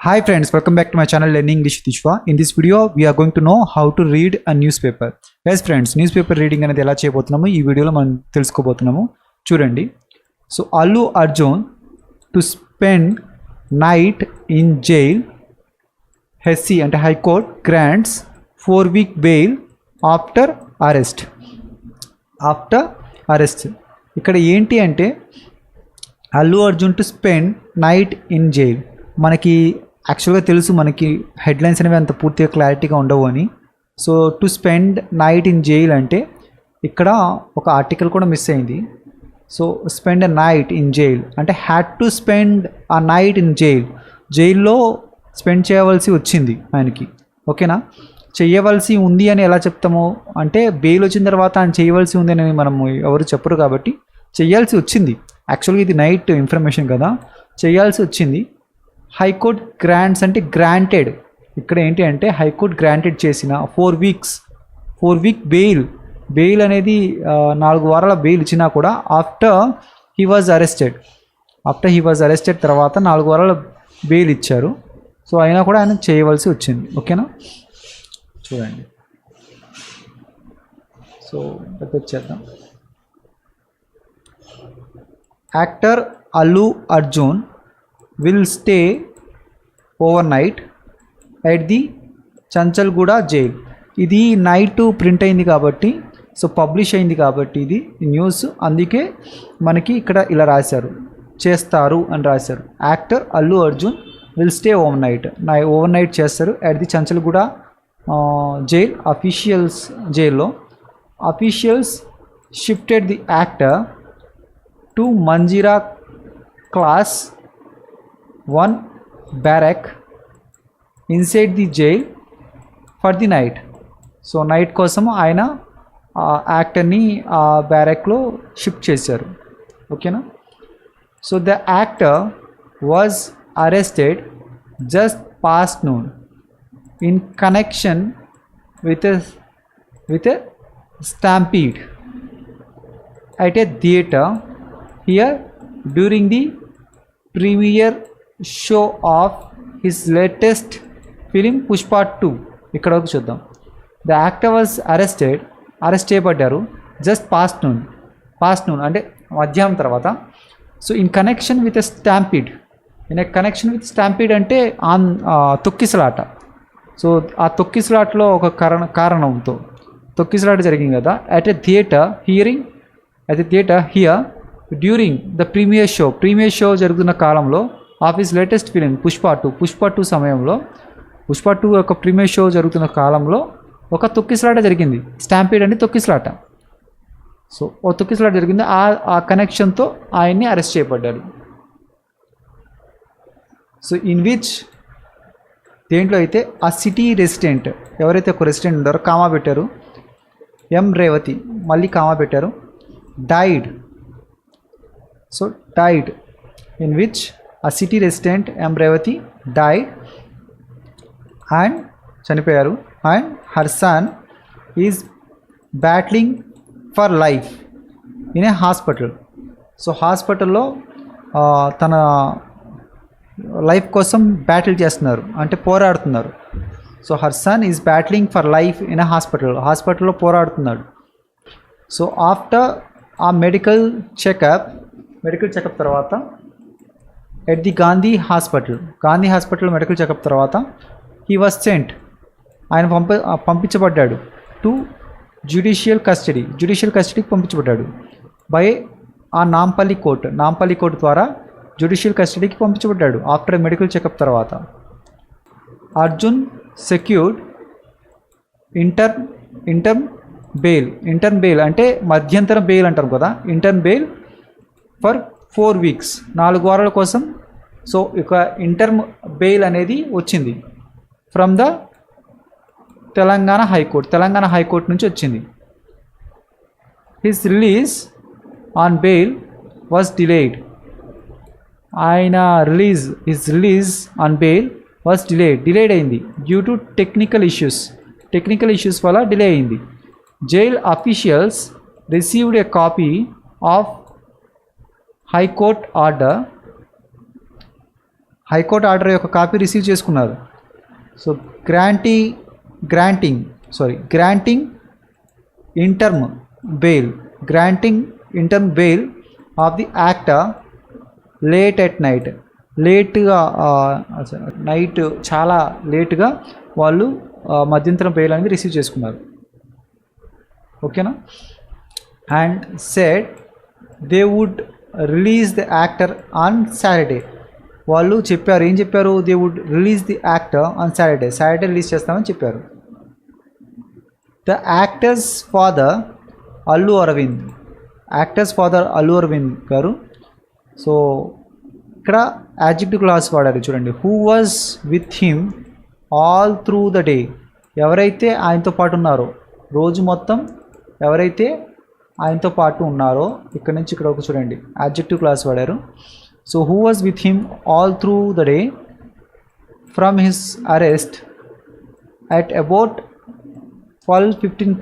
Hi friends, welcome back to my channel Learning English with Ishwa. In this video, we are going to know how to read a newspaper. Yes friends, newspaper reading అనేది ఎలా చేయబోతున్నామో ఈ వీడియోలో మనం తెలుసుకోబోతున్నాము. చూడండి. So Allu Arjun to spend night in jail. HC అంటే High Court grants 4-week bail after arrest. After arrest. ఇక్కడ ఏంటి అంటే Allu Arjun to spend night in jail. మనకి యాక్చువల్గా తెలుసు మనకి హెడ్లైన్స్ అనేవి అంత పూర్తిగా క్లారిటీగా ఉండవు అని. So to spend night in jail అంటే ఇక్కడ ఒక ఆర్టికల్ కూడా మిస్ అయింది. So spend a night in jail అంటే హ్యాడ్ టు స్పెండ్ ఆ నైట్ ఇన్ జైల్, జైల్లో స్పెండ్ చేయవలసి వచ్చింది ఆయనకి. ఓకేనా, చేయవలసి ఉంది అని ఎలా చెప్తాము అంటే బెయిల్ వచ్చిన తర్వాత ఆయన చేయవలసి ఉంది అని మనము ఎవరు చెప్పరు కాబట్టి చేయాల్సి వచ్చింది. యాక్చువల్గా ఇది నైట్ ఇన్ఫర్మేషన్ కదా, చేయాల్సి వచ్చింది. హైకోర్ట్ గ్రాంట్స్ అంటే గ్రాంటెడ్, ఇక్కడ ఏంటి అంటే హైకోర్ట్ గ్రాంటెడ్ చేసిన 4 వీక్ బెయిల్ అనేది 4 వారాల బెయిల్ ఇచ్చినా కూడా ఆఫ్టర్ హీ వాజ్ అరెస్టెడ్ తర్వాత 4 వారాల బెయిల్ ఇచ్చారు. సో అయినా కూడా ఆయన చేయవలసి వచ్చింది. ఓకేనా, చూడండి. సో వచ్చేద్దాం. Actor Allu Arjun will stay overnight at the Chanchalguda jail. ఇది నైట్ ప్రింట్ అయింది కాబట్టి, సో పబ్లిష్ అయింది కాబట్టి ఇది న్యూస్, అందుకే మనకి ఇక్కడ ఇలా రాశారు, చేస్తారు అని రాశారు. Actor Allu Arjun will stay overnight చేస్తారు అట్ ది చంచల్గూడ జైల్. జైల్లో officials shifted the actor to Manjira class 1 barrack inside the jail for the night. So night కోసం ఆయన యాక్టర్ని ఆ బ్యారక్లో షిఫ్ట్ చేశారు. ఓకేనా. So the actor was arrested just past noon in connection with a stampede at a theatre here during the premiere show of his latest film Pushpa 2. ఇక్కడ వరకు చూద్దాం. ద యాక్టర్ వాజ్ అరెస్ట్ చేయబడ్డారు జస్ట్ పాస్ట్ నూన్ అంటే మధ్యాహ్నం తర్వాత. So in connection with stampede అంటే తొక్కిసలాట. So ఆ తొక్కిసలాటలో ఒక కారణంతో తొక్కిసలాట జరిగింది కదా. At a theatre here during the premiere show జరుగుతున్న కాలంలో of his latest film Pushpa 2 సమయంలో, పుష్ప 2 యొక్క ప్రీమియర్ షో జరుగుతున్న కాలంలో ఒక తొక్కిసలాట జరిగింది. స్టాంపీడ్ అంటే తొక్కిసలాట. సో ఓ తొక్కిసలాట జరిగింది, ఆ కనెక్షన్తో ఆయన్ని అరెస్ట్ చేయబడ్డారు. సో ఇన్ విచ్ దేంట్లో అయితే ఆ సిటీ రెసిడెంట్, ఎవరైతే ఒక రెసిడెంట్ ఉన్నారో కామా పెట్టారు, ఎం రేవతి మళ్ళీ కామా పెట్టారు, died in which a city resident M. Revati died and చనిపోయారు, and her son is battling for life in a hospital. So హాస్పిటల్లో తన లైఫ్ కోసం బ్యాటిల్ చేస్తున్నారు అంటే పోరాడుతున్నారు. So her son is battling for life in a హాస్పిటల్లో పోరాడుతున్నాడు. So after ఆ medical checkup తర్వాత at the Gandhi hospital medical checkup తర్వాత హీ వాజ్ సెంట్, ఆయన పంపించబడ్డాడు టు జ్యుడిషియల్ కస్టడీకి పంపించబడ్డాడు బై ఆ నాంపల్లి కోర్ట్ ద్వారా జ్యుడిషియల్ కస్టడీకి పంపించబడ్డాడు ఆఫ్టర్ మెడికల్ చెకప్ తర్వాత. అర్జున్ సెక్యూర్డ్ ఇంటర్మ్ బెయిల్ అంటే మధ్యంతర బెయిల్ అంటారు కదా, ఇంటర్మ్ బెయిల్ ఫర్ 4 weeks 4 వారాల కోసం. సో ఇక ఇంటర్మ్ బెయిల్ అనేది వచ్చింది ఫ్రమ్ ద తెలంగాణ హైకోర్ట్ నుంచి వచ్చింది. His release on bail was delayed. ఆయన release on bail was delayed అయింది డ్యూ టు టెక్నికల్ ఇష్యూస్ వల్ల డిలే అయింది. Jail officials received a copy of high court order high court order యొక్క copy receive చేసుకున్నారు. So granting interim bail of the actor late at night, night చాలా లేట్గా వాళ్ళు మధ్యంతరం bail అనేది రిసీవ్ చేసుకున్నారు. ఓకేనా. And said they would release the actor on Saturday. వాళ్ళు చెప్పారు, ఏం చెప్పారు? They would release the actor on Saturday release చేస్తామని చెప్పారు. The actor's father Allu Aravind garu. So ఇక్కడ యాడ్జెక్టివ్ క్లాస్ వాడారు చూడండి. Who was with him all through the day. ఎవరైతే ఆయనతో పాటు ఉన్నారో, రోజు మొత్తం ఎవరైతే ఆయనతో పాటు ఉన్నారో, ఇక్కడ నుంచి ఇక్కడ ఒక చూడండి యాడ్జెక్టివ్ క్లాస్ వాడారు. So who was with him all through the day from his arrest at about 12:15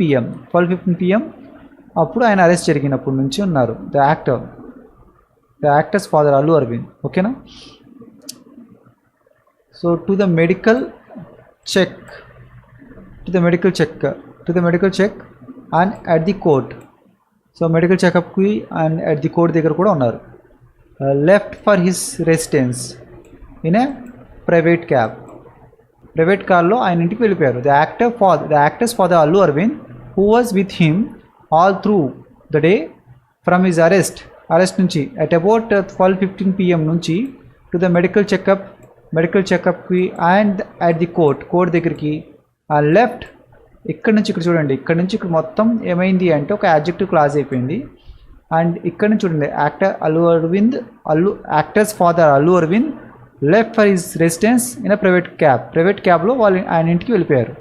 PM అప్పుడు ఆయన అరెస్ట్ జరిగినప్పటి నుంచి ఉన్నారు. The actor's father Allu Aravind. ఓకేనా. So to the medical check and at the court. So medical చెకప్కి and at the court దగ్గర కూడా ఉన్నారు. Left for his residence in a private కార్లో ఆయన ఇంటికి వెళ్ళిపోయారు. The actor's father Allu Arvind who was with him all through the day from his arrest నుంచి at about 12:15 PM నుంచి టు ద మెడికల్ చెకప్కి అండ్ అట్ ది కోర్ట్ దగ్గరికి. ఆ left ఇక్కడ నుంచి ఇక్కడ చూడండి, ఇక్కడ నుంచి ఇక్కడ మొత్తం ఏమైంది అంటే ఒక యాడ్జెక్టివ్ క్లాజ్ అయిపోయింది. అండ్ ఇక్కడ నుంచి చూడండి actor's father Allu Aravind left for his residence in a private క్యాబ్లో వాళ్ళు ఆయన ఇంటికి వెళ్ళిపోయారు.